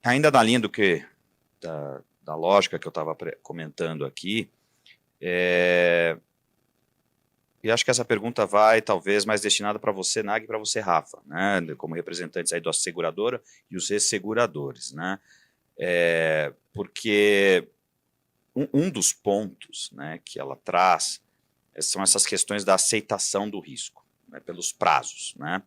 Ainda na linha da lógica que eu estava comentando aqui, e acho que essa pergunta vai, talvez, mais destinada para você, Nag, e para você, Rafa, né, como representantes aí da seguradora e os resseguradores, né, porque um dos pontos, né, que ela traz são essas questões da aceitação do risco, né, pelos prazos, né,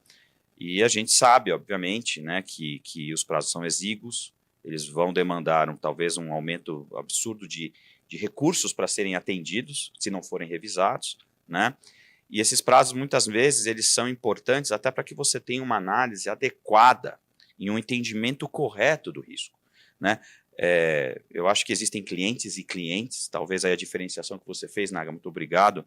e a gente sabe, obviamente, né, que os prazos são exíguos, eles vão demandar talvez um aumento absurdo de recursos para serem atendidos, se não forem revisados, né? E esses prazos, muitas vezes, eles são importantes até para que você tenha uma análise adequada e um entendimento correto do risco, né? Eu acho que existem clientes e clientes, talvez aí a diferenciação que você fez, Naga, muito obrigado.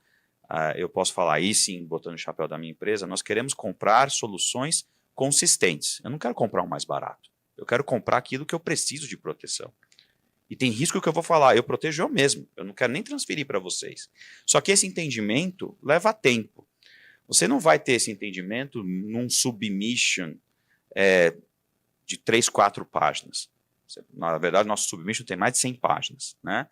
Eu posso falar aí sim, botando o chapéu da minha empresa, nós queremos comprar soluções consistentes. Eu não quero comprar o mais barato, eu quero comprar aquilo que eu preciso de proteção. E tem risco que eu vou falar, eu protejo eu mesmo, eu não quero nem transferir para vocês. Só que esse entendimento leva tempo. Você não vai ter esse entendimento num submission de 3, 4 páginas. Na verdade, nosso submission tem mais de 100 páginas, né?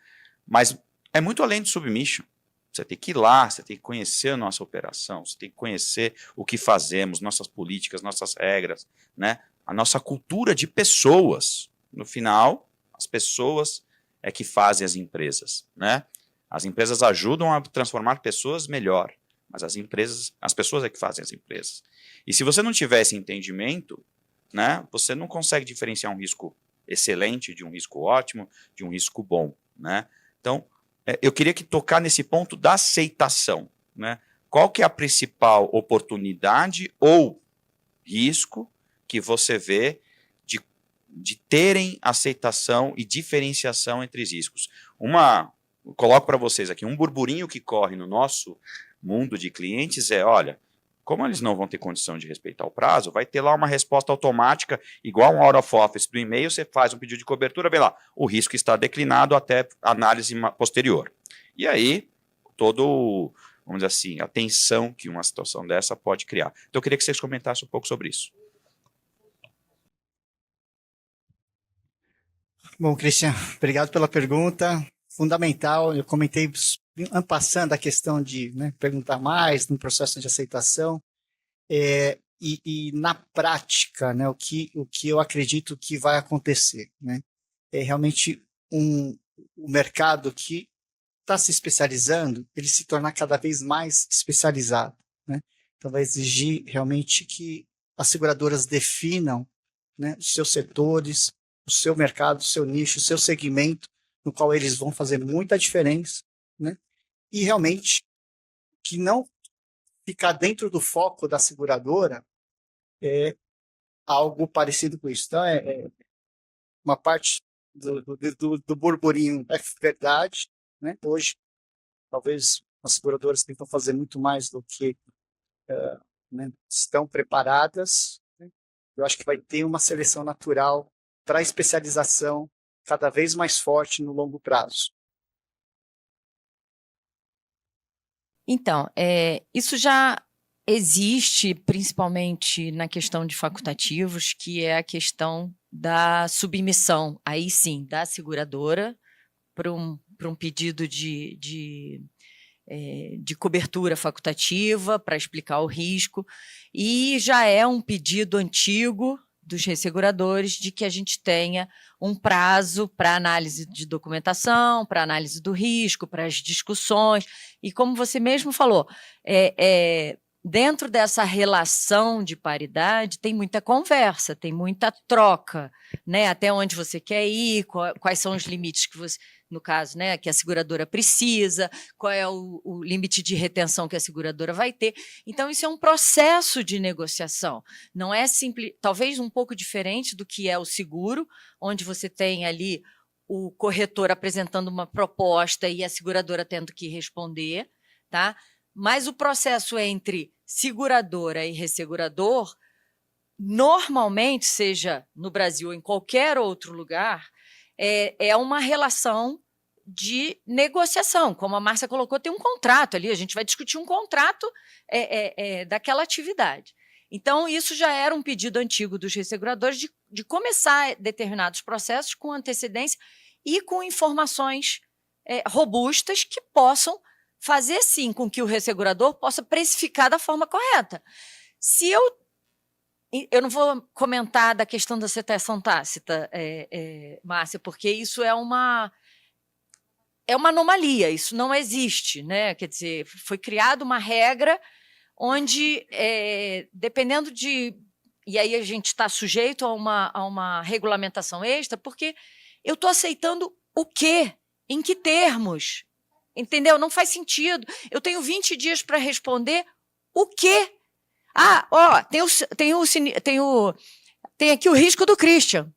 Mas é muito além de submission. Você tem que ir lá, você tem que conhecer a nossa operação, você tem que conhecer o que fazemos, nossas políticas, nossas regras, né? A nossa cultura de pessoas. No final, as pessoas é que fazem as empresas, né? As empresas ajudam a transformar pessoas melhor, mas as pessoas é que fazem as empresas. E se você não tiver esse entendimento, né, você não consegue diferenciar um risco excelente de um risco ótimo, de um risco bom, né? Então, eu queria que tocar nesse ponto da aceitação, né? Qual que é a principal oportunidade ou risco que você vê de terem aceitação e diferenciação entre os riscos? Coloco para vocês aqui, um burburinho que corre no nosso mundo de clientes olha, como eles não vão ter condição de respeitar o prazo, vai ter lá uma resposta automática, igual um out of office do e-mail, você faz um pedido de cobertura, vê lá, o risco está declinado até análise posterior. E aí, vamos dizer assim, a tensão que uma situação dessa pode criar. Então, eu queria que vocês comentassem um pouco sobre isso. Bom, Cristian, obrigado pela pergunta. Fundamental, eu comentei en passant a questão de perguntar mais no processo de aceitação. E na prática, o que eu acredito que vai acontecer, é realmente o mercado que está se especializando, ele se tornar cada vez mais especializado, Então vai exigir realmente que as seguradoras definam, os seus setores, o seu mercado, o seu nicho, o seu segmento, no qual eles vão fazer muita diferença, E realmente que não ficar dentro do foco da seguradora é algo parecido com isso. Então, uma parte do burburinho é verdade, Hoje, talvez as seguradoras tentam fazer muito mais do que estão preparadas. Eu acho que vai ter uma seleção natural para a especialização cada vez mais forte no longo prazo. Então, isso já existe, principalmente na questão de facultativos, que é a questão da submissão, aí sim, da seguradora para um pedido de cobertura facultativa, para explicar o risco, e já é um pedido antigo dos resseguradores de que a gente tenha um prazo para análise de documentação, para análise do risco, para as discussões, e como você mesmo falou, dentro dessa relação de paridade tem muita conversa, tem muita troca, até onde você quer ir, quais são os limites que você, no caso, que a seguradora precisa, qual é o limite de retenção que a seguradora vai ter. Então, isso é um processo de negociação. Não é simples, talvez um pouco diferente do que é o seguro, onde você tem ali o corretor apresentando uma proposta e a seguradora tendo que responder, tá? Mas o processo entre seguradora e ressegurador, normalmente, seja no Brasil ou em qualquer outro lugar, é uma relação de negociação. Como a Márcia colocou, tem um contrato ali, a gente vai discutir um contrato daquela atividade. Então, isso já era um pedido antigo dos resseguradores de começar determinados processos com antecedência e com informações robustas que possam fazer, sim, com que o ressegurador possa precificar da forma correta. Se eu não vou comentar da questão da citação tácita, Márcia, porque isso é uma anomalia, isso não existe, né? Quer dizer, foi criada uma regra onde, dependendo de... E aí a gente está sujeito a uma regulamentação extra, porque eu estou aceitando o quê? Em que termos? Entendeu? Não faz sentido. Eu tenho 20 dias para responder o quê? Ah, ó, tem aqui o risco do Christian.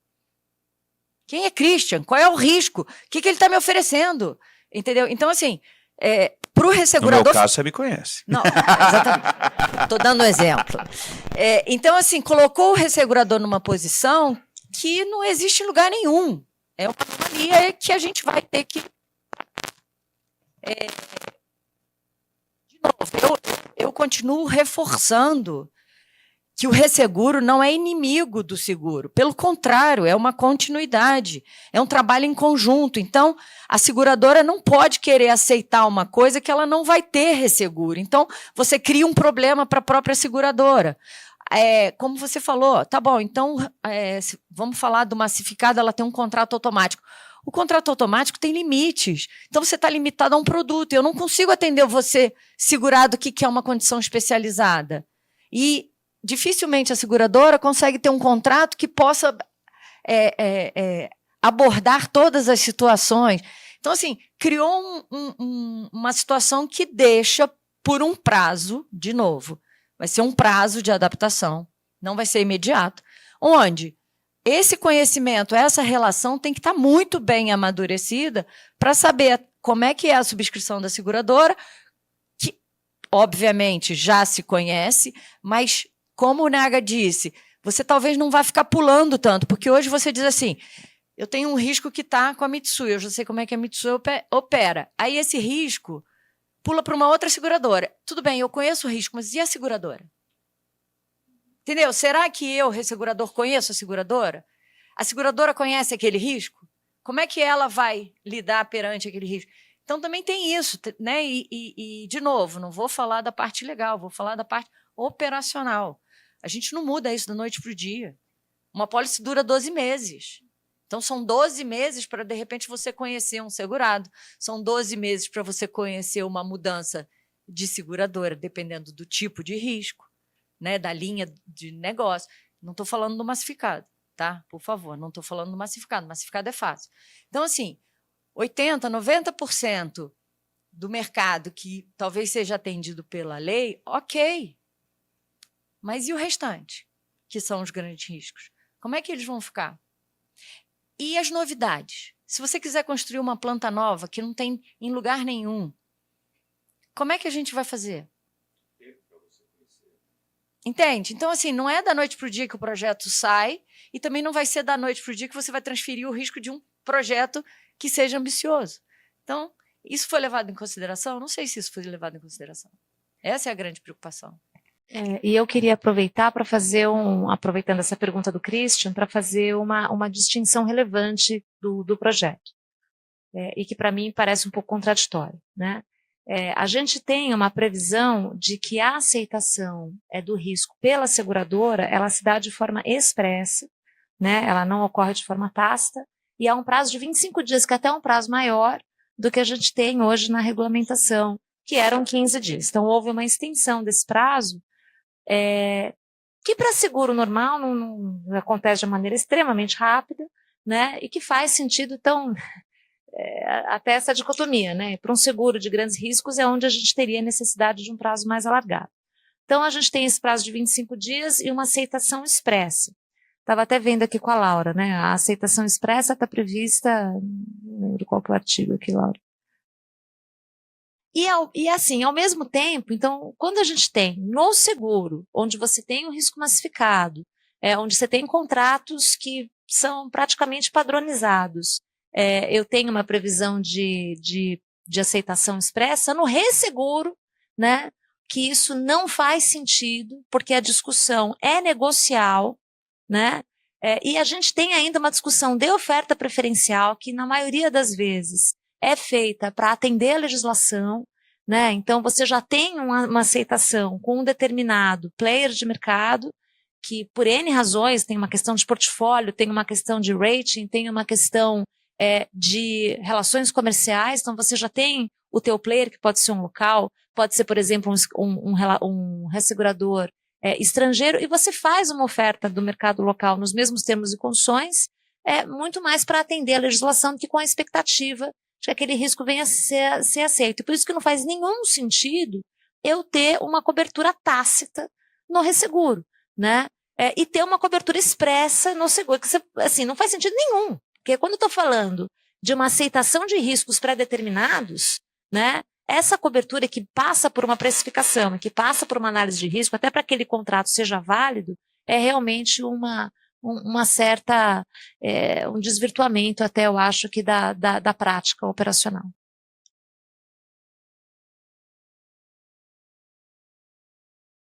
Quem é Christian? Qual é o risco? O que ele está me oferecendo? Entendeu? Então, assim, para o ressegurador... No meu caso, você me conhece. Não, exatamente. Estou dando um exemplo. Então, assim, colocou o ressegurador numa posição que não existe em lugar nenhum. É uma anomalia que a gente vai ter que... De novo, eu continuo reforçando que o resseguro não é inimigo do seguro. Pelo contrário, é uma continuidade, é um trabalho em conjunto. Então, a seguradora não pode querer aceitar uma coisa que ela não vai ter resseguro. Então, você cria um problema para a própria seguradora. Como você falou, tá bom, então vamos falar do massificado, ela tem um contrato automático. O contrato automático tem limites. Então, você está limitado a um produto. Eu não consigo atender você segurado que quer uma condição especializada. E dificilmente a seguradora consegue ter um contrato que possa abordar todas as situações. Então, assim, criou uma situação que deixa por um prazo, de novo, vai ser um prazo de adaptação, não vai ser imediato, onde esse conhecimento, essa relação tem que estar muito bem amadurecida para saber como é que é a subscrição da seguradora, que, obviamente, já se conhece, mas, como o Naga disse, você talvez não vá ficar pulando tanto, porque hoje você diz assim, eu tenho um risco que está com a Mitsui, eu já sei como é que a Mitsui opera. Aí esse risco pula para uma outra seguradora. Tudo bem, eu conheço o risco, mas e a seguradora? Entendeu? Será que eu, ressegurador, conheço a seguradora? A seguradora conhece aquele risco? Como é que ela vai lidar perante aquele risco? Então, também tem isso, né? E de novo, não vou falar da parte legal, vou falar da parte operacional. A gente não muda isso da noite para o dia. Uma pólice dura 12 meses. Então, são 12 meses para, de repente, você conhecer um segurado. São 12 meses para você conhecer uma mudança de seguradora, dependendo do tipo de risco, né, da linha de negócio. Não estou falando do massificado, tá? Por favor, não estou falando do massificado. Massificado é fácil. Então, assim, 80%, 90% do mercado que talvez seja atendido pela lei, ok. Mas e o restante, que são os grandes riscos? Como é que eles vão ficar? E as novidades? Se você quiser construir uma planta nova que não tem em lugar nenhum, como é que a gente vai fazer? Entende? Então, assim, não é da noite para o dia que o projeto sai e também não vai ser da noite para o dia que você vai transferir o risco de um projeto que seja ambicioso. Então, isso foi levado em consideração? Não sei se isso foi levado em consideração. Essa é a grande preocupação. E eu queria aproveitar para fazer aproveitando essa pergunta do Christian, para fazer uma distinção relevante do projeto, e que para mim parece um pouco contraditório, né? A gente tem uma previsão de que a aceitação do risco pela seguradora, ela se dá de forma expressa, né? Ela não ocorre de forma tácita, e há um prazo de 25 dias, que é até um prazo maior do que a gente tem hoje na regulamentação, que eram 15 dias. Então, houve uma extensão desse prazo, que para seguro normal não acontece de maneira extremamente rápida, né? E que faz sentido, então, até essa dicotomia, né? Para um seguro de grandes riscos é onde a gente teria necessidade de um prazo mais alargado. Então, a gente tem esse prazo de 25 dias e uma aceitação expressa. Estava até vendo aqui com a Laura, né? A aceitação expressa está prevista, não lembro qual que é o artigo aqui, Laura. E assim, ao mesmo tempo, então, quando a gente tem no seguro, onde você tem um risco massificado, onde você tem contratos que são praticamente padronizados, eu tenho uma previsão de aceitação expressa, no resseguro, né, que isso não faz sentido, porque a discussão é negocial, né? E a gente tem ainda uma discussão de oferta preferencial que, na maioria das vezes, é feita para atender a legislação, né? Então, você já tem uma aceitação com um determinado player de mercado, que, por N razões, tem uma questão de portfólio, tem uma questão de rating, tem uma questão de relações comerciais, então você já tem o teu player, que pode ser um local, pode ser, por exemplo, um ressegurador estrangeiro, e você faz uma oferta do mercado local nos mesmos termos e condições, muito mais para atender a legislação do que com a expectativa de que aquele risco venha a ser aceito. E por isso que não faz nenhum sentido eu ter uma cobertura tácita no resseguro, né? E ter uma cobertura expressa no seguro, que assim, não faz sentido nenhum. Porque quando eu estou falando de uma aceitação de riscos pré-determinados, né, essa cobertura que passa por uma precificação, que passa por uma análise de risco, até para que aquele contrato seja válido, é realmente uma certa, um desvirtuamento até, eu acho, que da prática operacional.